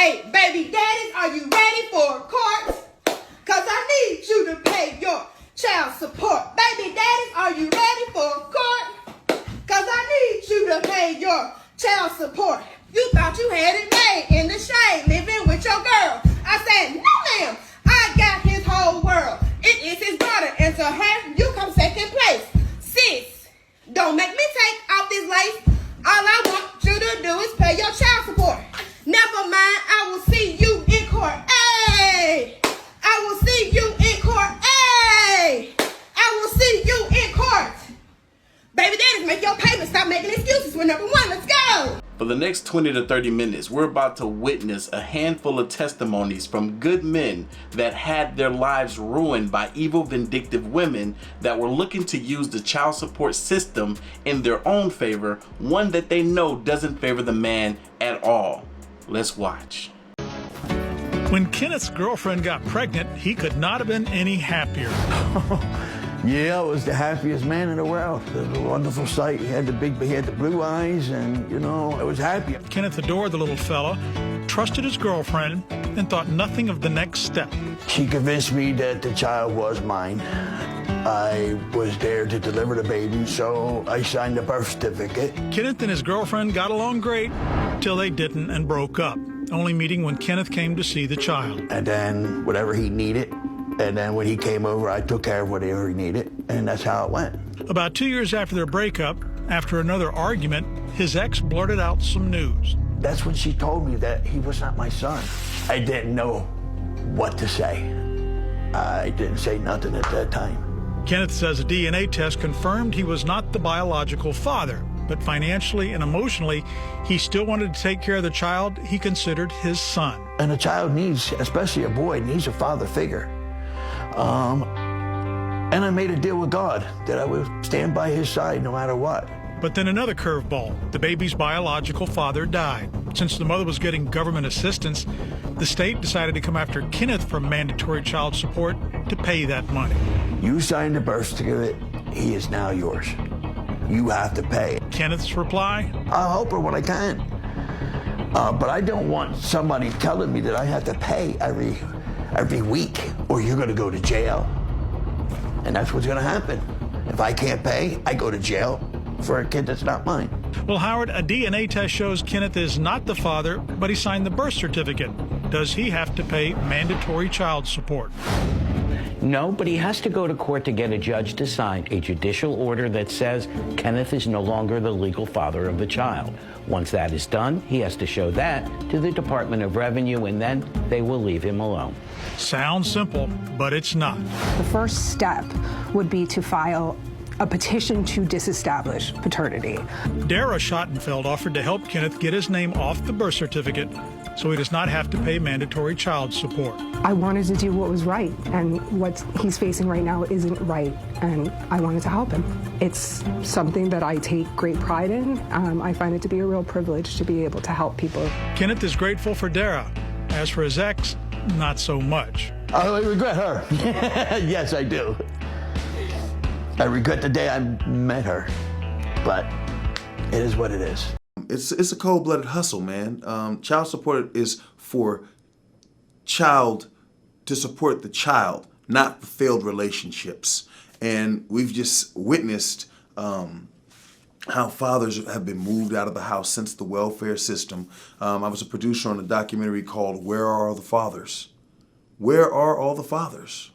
Hey, baby daddies, are you ready for court? Cause I need you to pay your child support. Baby daddies, are you ready for court? Cause I need you to pay your child support. You thought you had it made in the shade, living with your girl. I said, no ma'am, I got his whole world. It is his daughter, and to her, you come second place. Sis, don't make me take off this lace. All I want you to do is pay your child support. Never mind, I will see you in court. Hey, I will see you in court. Hey, I will see you in court. Baby daddies, make your payments. Stop making excuses. We're number one. Let's go. For the next 20 to 30 minutes, we're about to witness a handful of testimonies from good men that had their lives ruined by evil, vindictive women that were looking to use the child support system in their own favor, one that they know doesn't favor the man at all. Let's watch. When Kenneth's girlfriend got pregnant, he could not have been any happier. Yeah, I was the happiest man in the world. It was a wonderful sight. He had the blue eyes, and you know, I was happy. Kenneth adored the little fella, trusted his girlfriend, and thought nothing of the next step. She convinced me that the child was mine. I was there to deliver the baby, so I signed the birth certificate. Kenneth and his girlfriend got along great till they didn't and broke up, only meeting when Kenneth came to see the child. And then whatever he needed, and then when he came over, I took care of whatever he needed, and that's how it went. About 2 years after their breakup, after another argument, his ex blurted out some news. That's when she told me that he was not my son. I didn't know what to say. I didn't say nothing at that time. Kenneth says a DNA test confirmed he was not the biological father, but financially and emotionally, he still wanted to take care of the child he considered his son. And a child needs, especially a boy, needs a father figure. And I made a deal with God that I would stand by his side no matter what. But then another curveball. The baby's biological father died. Since the mother was getting government assistance, the state decided to come after Kenneth for mandatory child support to pay that money. You signed the birth certificate, he is now yours. You have to pay. Kenneth's reply? I'll help her when I can. But I don't want somebody telling me that I have to pay every week or you're gonna go to jail. And that's what's gonna happen. If I can't pay, I go to jail for a kid that's not mine. Well, Howard, a DNA test shows Kenneth is not the father, but he signed the birth certificate. Does he have to pay mandatory child support? No, but he has to go to court to get a judge to sign a judicial order that says Kenneth is no longer the legal father of the child. Once that is done, he has to show that to the Department of Revenue, and then they will leave him alone. Sounds simple, but it's not. The first step would be to file a petition to disestablish paternity. Dara Schottenfeld offered to help Kenneth get his name off the birth certificate so he does not have to pay mandatory child support. I wanted to do what was right, and what he's facing right now isn't right, and I wanted to help him. It's something that I take great pride in. I find it to be a real privilege to be able to help people. Kenneth is grateful for Dara. As for his ex, not so much. I regret her. Yes, I do. I regret the day I met her, but it is what it is. It's a cold-blooded hustle, man. Child support is for to support the child, not for failed relationships. And we've just witnessed how fathers have been moved out of the house since the welfare system. I was a producer on a documentary called Where Are All the Fathers? Where are all the fathers?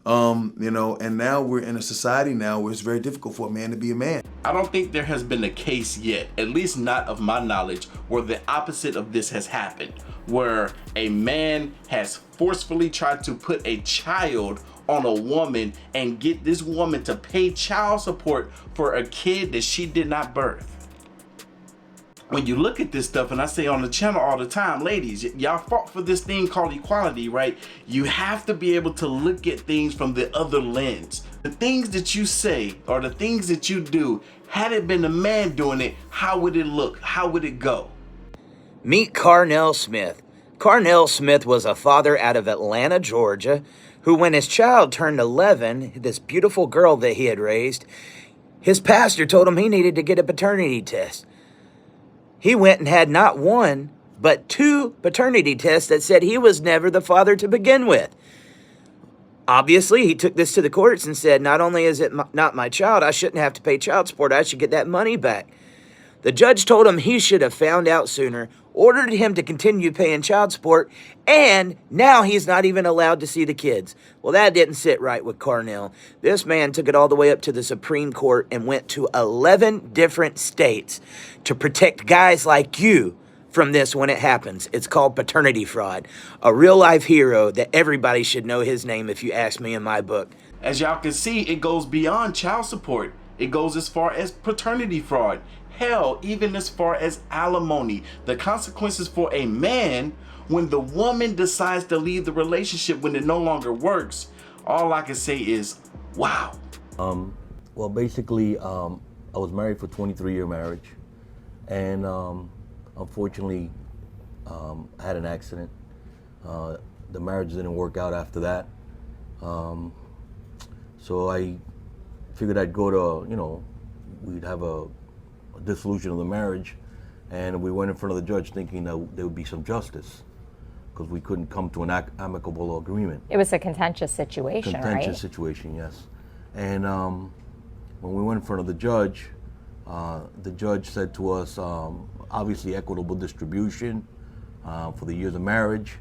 You know, and now we're in a society now where it's very difficult for a man to be a man. I don't think there has been a case yet, at least not of my knowledge, where the opposite of this has happened, where a man has forcefully tried to put a child on a woman and get this woman to pay child support for a kid that she did not birth. When you look at this stuff, and I say on the channel all the time, ladies, y'all fought for this thing called equality, right? You have to be able to look at things from the other lens. The things that you say or the things that you do, had it been a man doing it, how would it look? How would it go? Meet Carnell Smith. Carnell Smith was a father out of Atlanta, Georgia, who when his child turned 11, this beautiful girl that he had raised, his pastor told him he needed to get a paternity test. He went and had not one, but 2 paternity tests that said he was never the father to begin with. Obviously, he took this to the courts and said, not only is it not my child, I shouldn't have to pay child support, I should get that money back. The judge told him he should have found out sooner, ordered him to continue paying child support, and now he's not even allowed to see the kids. Well, that didn't sit right with Carnell. This man took it all the way up to the Supreme Court and went to 11 different states to protect guys like you from this when it happens. It's called paternity fraud. A real-life hero that everybody should know his name if you ask me in my book. As y'all can see, it goes beyond child support. It goes as far as paternity fraud. Hell, even as far as alimony. The consequences for a man when the woman decides to leave the relationship when it no longer works. All I can say is, wow. Well, basically, I was married for 23-year marriage, and unfortunately, I had an accident. The marriage didn't work out after that. So I figured I'd go to, we'd have a dissolution of the marriage, and we went in front of the judge thinking that there would be some justice because we couldn't come to an amicable agreement. It was a contentious situation, right? Contentious situation, yes. And when we went in front of the judge said to us, obviously equitable distribution for the years of marriage,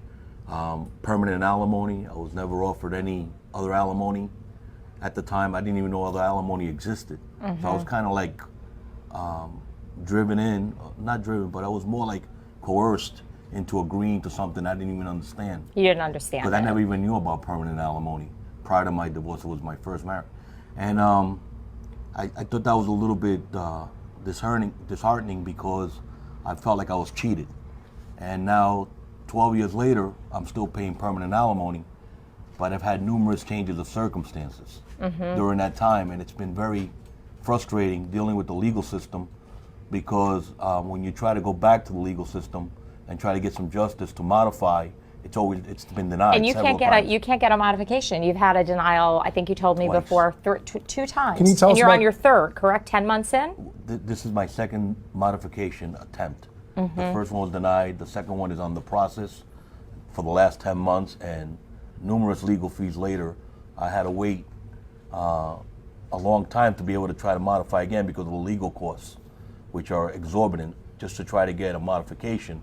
permanent alimony. I was never offered any other alimony. At the time, I didn't even know other alimony existed. So I was kind of like not driven, but I was more like coerced into agreeing to something I didn't even understand. You didn't understand because I never even knew about permanent alimony. Prior to my divorce, it was my first marriage. And I thought that was a little bit disheartening because I felt like I was cheated. And now, 12 years later, I'm still paying permanent alimony, but I've had numerous changes of circumstances during that time, and it's been very frustrating dealing with the legal system because when you try to go back to the legal system and try to get some justice to modify, it's been denied. And you can't get a modification. You've had a denial, I think you told me Twice. before, 2 times. Can you tell us and you're about- on your 3rd, correct? 10 months in? This is my second modification attempt. The first one was denied. The second one is on the process for the last 10 months, and numerous legal fees later, I had to wait a long time to be able to try to modify again because of the legal costs, which are exorbitant, just to try to get a modification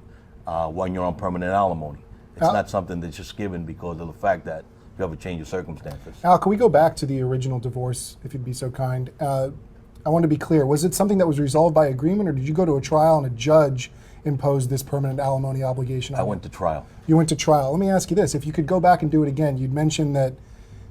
when you're on permanent alimony. It's not something that's just given because of the fact that you have a change of circumstances. Al, can we go back to the original divorce, if you'd be so kind? I want to be clear. Was it something that was resolved by agreement, or did you go to a trial and a judge imposed this permanent alimony obligation on you? I went to trial. You went to trial. Let me ask you this. If you could go back and do it again, you'd mentioned that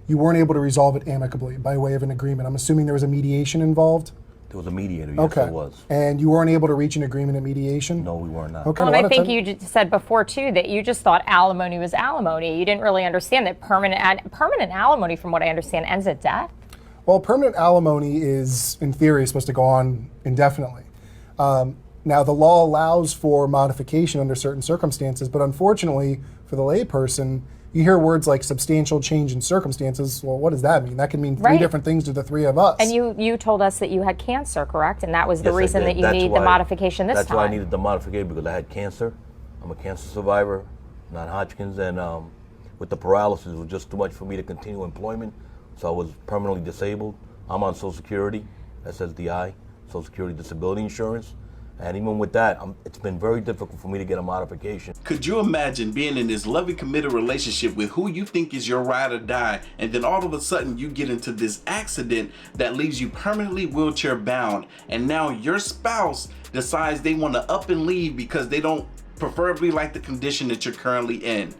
you weren't able to resolve it amicably by way of an agreement. I'm assuming there was a mediation involved? There was a mediator, yes, there was. And you weren't able to reach an agreement at mediation? No, we were not. Okay. Well, and I think you just said before, too, that you just thought alimony was alimony. You didn't really understand that permanent alimony, from what I understand, ends at death. Well, permanent alimony is, in theory, supposed to go on indefinitely. Now, the law allows for modification under certain circumstances, but unfortunately, for the layperson, you hear words like substantial change in circumstances. Well, what does that mean? That can mean three different things to the three of us. And you told us that you had cancer, correct? And that was the reason that you need the modification this time. That's why I needed the modification, because I had cancer. I'm a cancer survivor, non-Hodgkin's, and with the paralysis, it was just too much for me to continue employment. So I was permanently disabled. I'm on Social Security, SSDI, Social Security Disability Insurance. And even with that, it's been very difficult for me to get a modification. Could you imagine being in this loving, committed relationship with who you think is your ride or die, and then all of a sudden you get into this accident that leaves you permanently wheelchair bound, and now your spouse decides they want to up and leave because they don't preferably like the condition that you're currently in.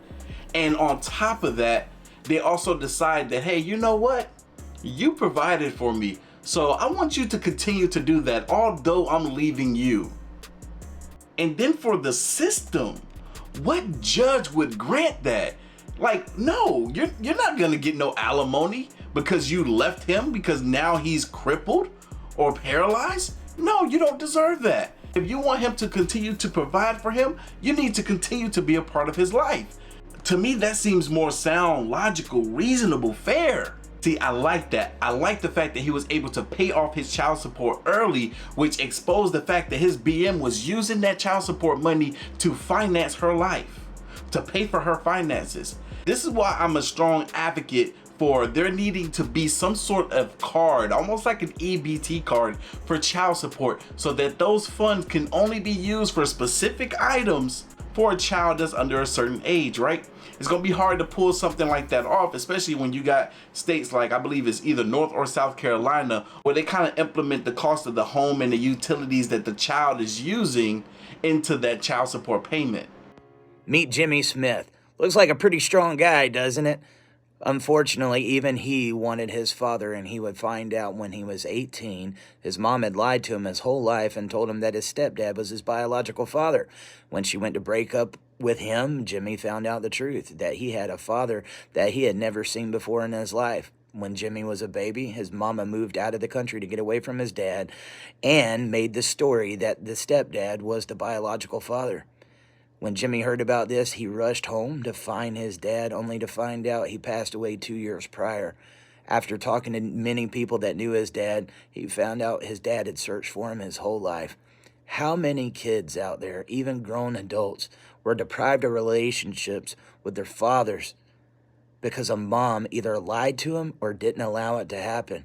And on top of that, they also decide that, hey, you know what? You provided for me. So I want you to continue to do that, although I'm leaving you. And then for the system, what judge would grant that? Like, no, you're not gonna get no alimony because you left him because now he's crippled or paralyzed. No, you don't deserve that. If you want him to continue to provide for him, you need to continue to be a part of his life. To me, that seems more sound, logical, reasonable, fair. See, I like that. I like the fact that he was able to pay off his child support early, which exposed the fact that his BM was using that child support money to finance her life, to pay for her finances. This is why I'm a strong advocate for there needing to be some sort of card, almost like an EBT card for child support, so that those funds can only be used for specific items for a child that's under a certain age, right? It's gonna be hard to pull something like that off, especially when you got states like, I believe it's either North or South Carolina, where they kind of implement the cost of the home and the utilities that the child is using into that child support payment. Meet Jimmy Smith. Looks like a pretty strong guy, doesn't it? Unfortunately, even he wanted his father, and he would find out when he was 18. His mom had lied to him his whole life and told him that his stepdad was his biological father. When she went to break up with him, Jimmy found out the truth, that he had a father that he had never seen before in his life. When Jimmy was a baby, his mama moved out of the country to get away from his dad and made the story that the stepdad was the biological father. When Jimmy heard about this, he rushed home to find his dad, only to find out he passed away 2 years prior. After talking to many people that knew his dad, he found out his dad had searched for him his whole life. How many kids out there, even grown adults, were deprived of relationships with their fathers because a mom either lied to them or didn't allow it to happen?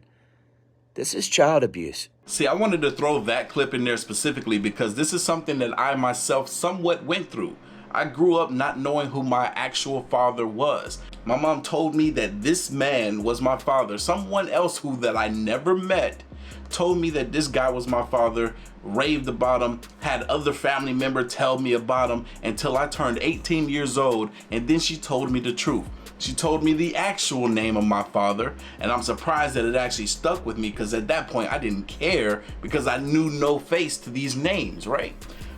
This is child abuse. See, I wanted to throw that clip in there specifically because this is something that I myself somewhat went through. I grew up not knowing who my actual father was. My mom told me that this man was my father. Someone else that I never met told me that this guy was my father, raved about him, had other family members tell me about him until I turned 18 years old, and then she told me the truth. She told me the actual name of my father, and I'm surprised that it actually stuck with me, because at that point I didn't care because I knew no face to these names, right?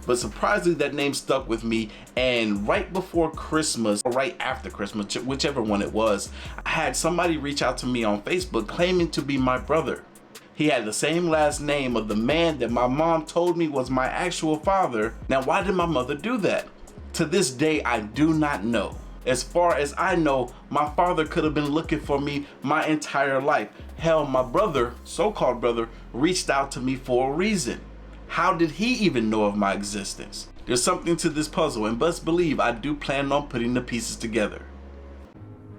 But surprisingly, that name stuck with me, and right before Christmas, or right after Christmas, whichever one it was, I had somebody reach out to me on Facebook claiming to be my brother. He had the same last name of the man that my mom told me was my actual father. Now, why did my mother do that? To this day, I do not know. As far as I know, my father could have been looking for me my entire life. Hell, my brother, so-called brother, reached out to me for a reason. How did he even know of my existence? There's something to this puzzle, and best believe I do plan on putting the pieces together.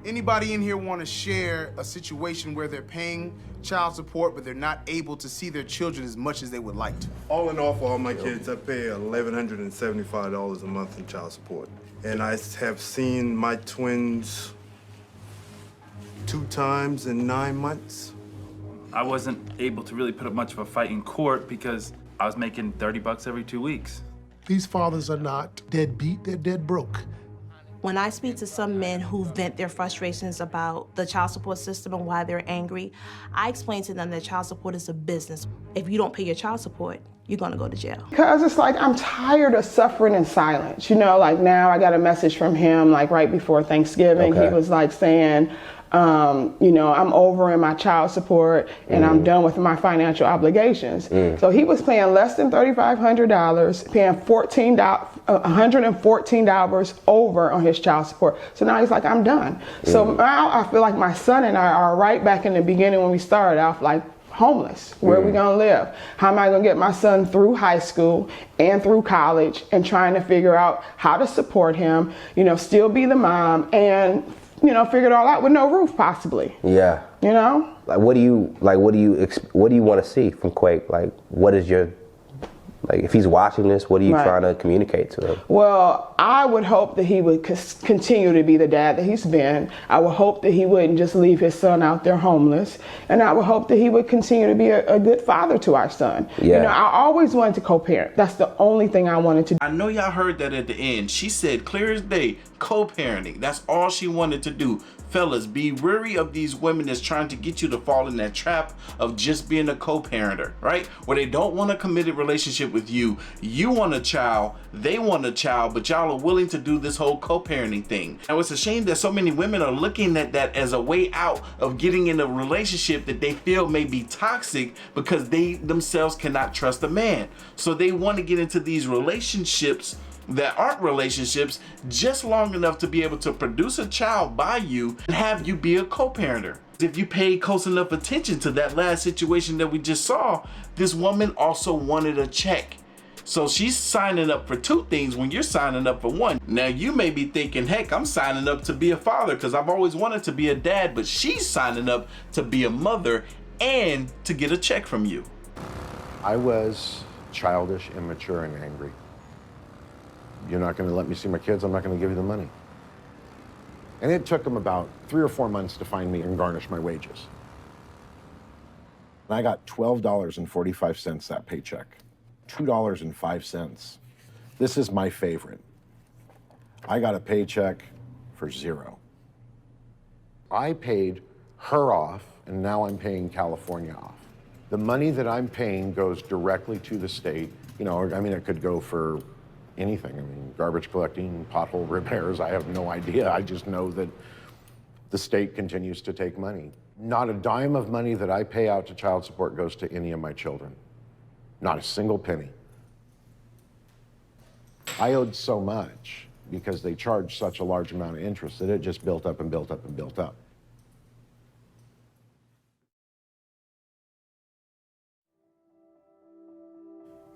Anybody in here want to share a situation where they're paying child support, but they're not able to see their children as much as they would like to? All in all, for all my kids, I pay $1,175 a month in child support. And I have seen my twins 2 times in 9 months. I wasn't able to really put up much of a fight in court because I was making $30 every 2 weeks. These fathers are not deadbeat, they're dead broke. When I speak to some men who vent their frustrations about the child support system and why they're angry, I explain to them that child support is a business. If you don't pay your child support, you're gonna go to jail. Because it's like, I'm tired of suffering in silence. You know, like now I got a message from him like right before Thanksgiving. Okay. He was like saying, you know, I'm over in my child support and I'm done with my financial obligations. So he was paying less than $3,500, paying $114 over on his child support. So now he's like, I'm done. So now I feel like my son and I are right back in the beginning when we started off, like homeless. Where are we gonna live? How am I gonna get my son through high school and through college, and trying to figure out how to support him, you know, still be the mom, and you know, figure it all out with no roof possibly. Yeah. You know? Like what do you want to see from Quake? Like what is your, like if he's watching this, what are you trying to communicate to him? Well, I would hope that he would continue to be the dad that he's been. I would hope that he wouldn't just leave his son out there homeless. And I would hope that he would continue to be a good father to our son. Yeah. You know, I always wanted to co-parent. That's the only thing I wanted to do. I know y'all heard that at the end. She said clear as day, co-parenting. That's all she wanted to do. Fellas, be wary of these women that's trying to get you to fall in that trap of just being a co-parenter, right? Where they don't want a committed relationship with you. You want a child, they want a child, but y'all are willing to do this whole co-parenting thing. Now, it's a shame that so many women are looking at that as a way out of getting in a relationship that they feel may be toxic because they themselves cannot trust a man. So they want to get into these relationships that aren't relationships just long enough to be able to produce a child by you and have you be a co-parenter. if you paid close enough attention to that last situation that we just saw, this woman also wanted a check. So she's signing up for two things when you're signing up for one. Now you may be thinking, heck, I'm signing up to be a father because I've always wanted to be a dad, but she's signing up to be a mother and to get a check from you. I was childish, immature, and angry. You're not going to let me see my kids, I'm not going to give you the money. And it took them about 3 or 4 months to find me and garnish my wages. And I got $12.45 that paycheck. $2.05. This is my favorite. I got a paycheck for $0. I paid her off, and now I'm paying California off. The money that I'm paying goes directly to the state. You know, I mean, it could go for anything. I mean, garbage collecting, pothole repairs, I have no idea. I just know that the state continues to take money. Not a dime of money that I pay out to child support goes to any of my children. Not a single penny. I owed so much because they charged such a large amount of interest that it just built up and built up and built up.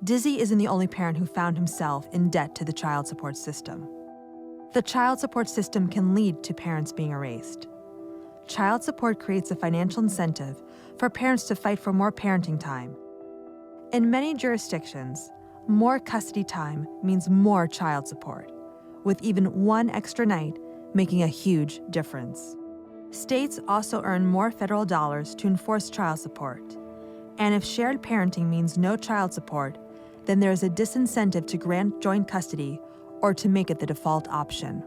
Dizzy isn't the only parent who found himself in debt to the child support system. The child support system can lead to parents being erased. Child support creates a financial incentive for parents to fight for more parenting time. In many jurisdictions, more custody time means more child support, with even one extra night making a huge difference. States also earn more federal dollars to enforce child support. And if shared parenting means no child support, then there is a disincentive to grant joint custody or to make it the default option.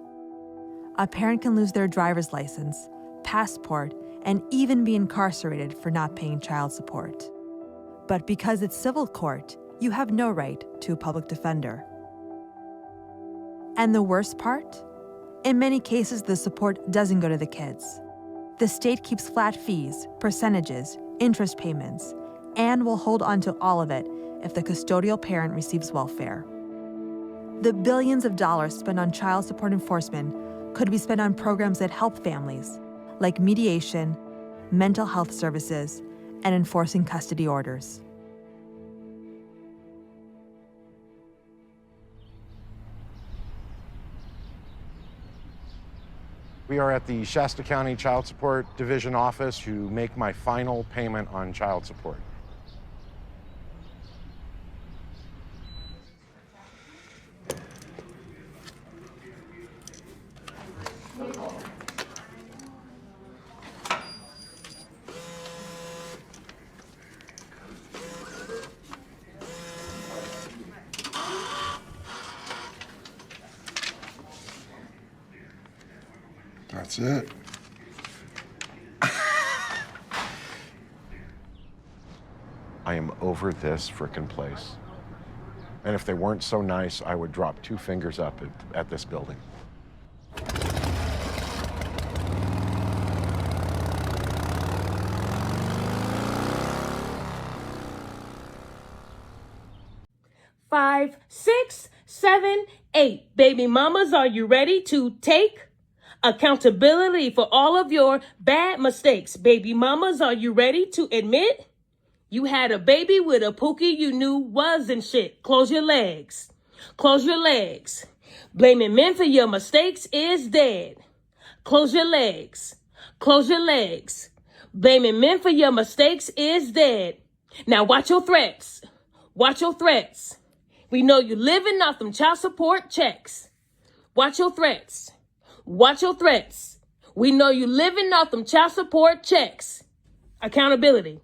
A parent can lose their driver's license, passport, and even be incarcerated for not paying child support. But because it's civil court, you have no right to a public defender. And the worst part? In many cases, the support doesn't go to the kids. The state keeps flat fees, percentages, interest payments, and will hold on to all of it if the custodial parent receives welfare. The billions of dollars spent on child support enforcement could be spent on programs that help families, like mediation, mental health services, and enforcing custody orders. We are at the Shasta County Child Support Division office to make my final payment on child support. That's it. I am over this frickin' place. And if they weren't so nice, I would drop 2 fingers up at this building. Five, 6, 7, 8. Baby mamas, are you ready to take accountability for all of your bad mistakes? Baby mamas, are you ready to admit you had a baby with a pookie you knew wasn't shit? Close your legs. Close your legs. Blaming men for your mistakes is dead. Close your legs. Close your legs. Blaming men for your mistakes is dead. Now watch your threats. Watch your threats. We know you living off them child support checks. Watch your threats. Watch your threats. We know you living off them child support checks. Accountability.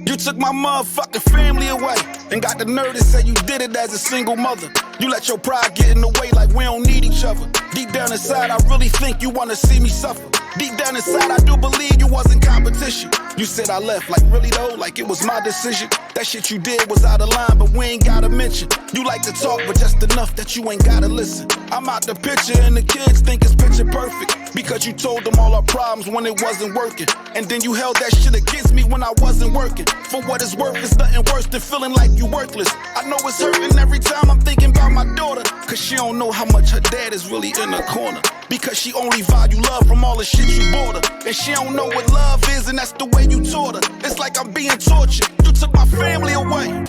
You took my motherfucking family away and got the nerve to say you did it as a single mother. You let your pride get in the way like we don't need each other. Deep down inside, I really think you wanna see me suffer. Deep down inside, I do believe you wasn't competition. You said I left, like really though, like it was my decision. That shit you did was out of line, but we ain't gotta mention. You like to talk, but just enough that you ain't gotta listen. I'm out the picture and the kids think it's picture perfect. Because you told them all our problems when it wasn't working. And then you held that shit against me when I wasn't working. For what it's worth, it's nothing worse than feeling like you worthless. I know it's hurting every time I'm thinking about my daughter. Cause she don't know how much her dad is really in the corner. Because she only value love from all the shit you bought her. And she don't know what love is, and that's the way you taught her. It's like I'm being tortured. You took my family away.